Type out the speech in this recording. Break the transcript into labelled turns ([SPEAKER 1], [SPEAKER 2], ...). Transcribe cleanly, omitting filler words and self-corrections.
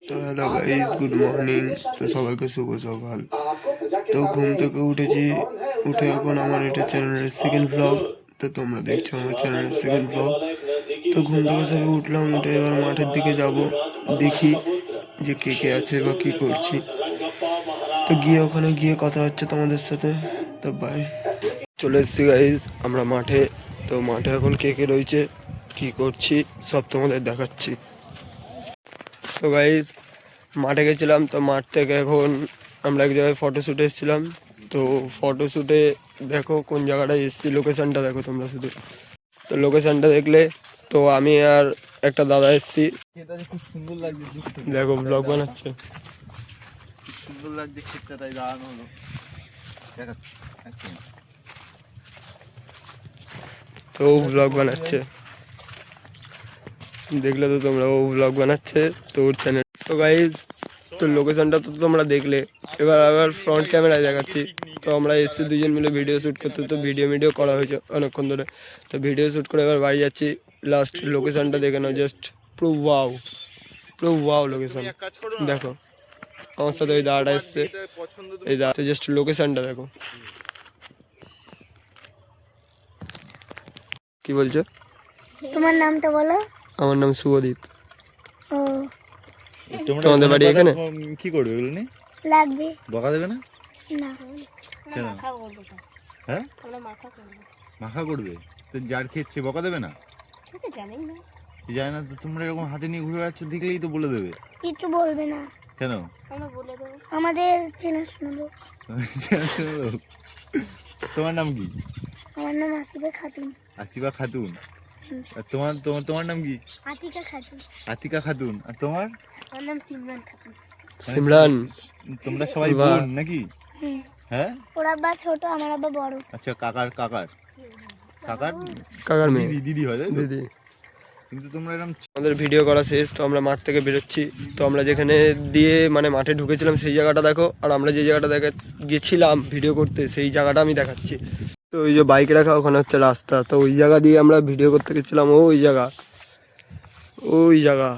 [SPEAKER 1] তো hello guys, good morning. তো সবাইকে শুভ সকাল। তো ঘুম থেকে উঠেছি, উঠে এখন আমার এটা চ্যানেলের সেকেন্ড ব্লগ। তো তোমরা দেখছো আমার চ্যানেলের সেকেন্ড ব্লগ। তো ঘুম থেকে সবাই উঠলাম, উঠে এবার মাঠের দিকে যাব, দেখি যে কে কে আছে বা কী করছি। তো গিয়ে ওখানে গিয়ে কথা হচ্ছে তোমাদের সাথে। তো বাই। চলে এসেছি গাইস আমরা মাঠে। তো মাঠে এখন কে কে রয়েছে, কি করছি সব তোমাদের দেখাচ্ছি। তো গাইস মাঠে গেছিলাম, তো মাঠ থেকে এখন আমরা এক জায়গায় ফটোশ্যুটে এসেছিলাম। তো ফটোশ্যুটে দেখো কোন জায়গাটায় এসেছি, লোকেশানটা দেখো তোমরা শুধু। তো লোকেশানটা দেখলে, তো আমি আর একটা দাদা এসেছি।
[SPEAKER 2] খুব সুন্দর লাগছে,
[SPEAKER 1] দেখো ব্লগ বানাচ্ছে,
[SPEAKER 2] সুন্দর লাগছে ক্ষেতটা, তাই দাঁড়ানো হলো। দেখাচ্ছি
[SPEAKER 1] তো ও ব্লগ বানাচ্ছে, দেখলে তো তোমরা, ও ব্লগ বানাচ্ছে তো ওর চ্যানেল। তো গাইজ তো লোকেশনটা তো তোমরা দেখলে, এবার আবার ফ্রন্ট ক্যামেরায় দেখাচ্ছি। তো আমরা এসেছি দুজন মিলে ভিডিও শ্যুট করতে। তো ভিডিও করা হয়েছে অনেকক্ষণ ধরে। তো ভিডিও শ্যুট করে এবার বাড়ি যাচ্ছি। লাস্ট লোকেশনটা দেখে নাও, জাস্ট পুরো ওয়াও লোকেশন। দেখো আমার সাথে ওই দাদাটা এসছে, এই দাদা। তো জাস্ট লোকেশনটা দেখো। কি বলছো?
[SPEAKER 3] তোমার নামটা বলো।
[SPEAKER 1] আমার নাম শুভদীপ।
[SPEAKER 3] ও
[SPEAKER 1] তোমাদের বাড়ি এখানে?
[SPEAKER 2] কি করবে এগুলো নিয়ে?
[SPEAKER 3] লাগবে
[SPEAKER 2] বকা দেবে না?
[SPEAKER 3] না।
[SPEAKER 2] কেন? হ্যাঁ, মাখা করবে তো যার খেয়েছে বকা দেবে না? জানি না তো, তোমরা এরকম হাতে নিয়ে ঘুরে বেড়াচ্ছ, দেখলেই তো বলে দেবে।
[SPEAKER 3] কিছু বলবে না।
[SPEAKER 2] কেন?
[SPEAKER 3] আমাদের চেনাশোনা লোক।
[SPEAKER 2] তোমার নাম কি?
[SPEAKER 3] আমার নাম আসিফা খাতুন।
[SPEAKER 2] আসিফা খাতুন। আর তোমার তোমার তোমার নাম কি?
[SPEAKER 3] আতিকা খাতুন।
[SPEAKER 2] আতিকা খাতুন। আর তোমার?
[SPEAKER 3] আমার নাম সিমরান খাতুন।
[SPEAKER 1] সিমরান।
[SPEAKER 2] তোমরা সবাই
[SPEAKER 1] বাহ।
[SPEAKER 2] বোন নাকি?
[SPEAKER 3] হুম।
[SPEAKER 2] হ্যাঁ,
[SPEAKER 3] ওর আব্বা ছোট, আমার আব্বা বড়।
[SPEAKER 2] আচ্ছা, কাকার কাকার কাকার
[SPEAKER 1] কাকার মেয়ে,
[SPEAKER 2] দিদি হয়, তাই তো?
[SPEAKER 1] দিদি।
[SPEAKER 2] কিন্তু তোমরা এরকম
[SPEAKER 1] আমাদের ভিডিও করা শেষ, তো আমরা মাঠ থেকে বেরোচ্ছি। তো আমরা যেখানে দিয়ে মানে মাঠে ঢুকেছিলাম সেই জায়গাটা দেখো, আর আমরা যে জায়গাটা গেছিলাম ভিডিও করতে সেই জায়গাটা আমি দেখাচ্ছি। তো ওই যে বাইক রাখা ওখানে হচ্ছে রাস্তা, তো ওই জায়গা দিয়ে আমরা ভিডিও করতে গেছিলাম। ওই জায়গা